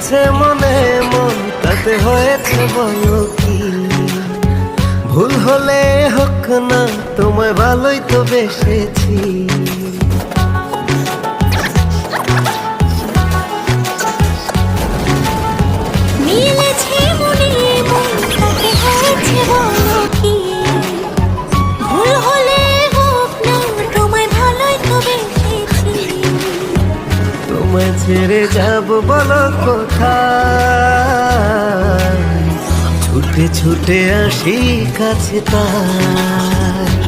মিলেছে মনে মন তাতে হয়েছে বলো কি? ভুল হলে হোক না, তোমায় ভালোই তো বেসেছি। মিলেছে মনে মন তাতে হয়েছে বলো কি? ভুল হলে হোক না, তোমায় ভালোই তো বেসেছি। তোমায় ছেড়ে যাব বলো কোথায়? ছুটে ছুটে আসি কাছে তাই।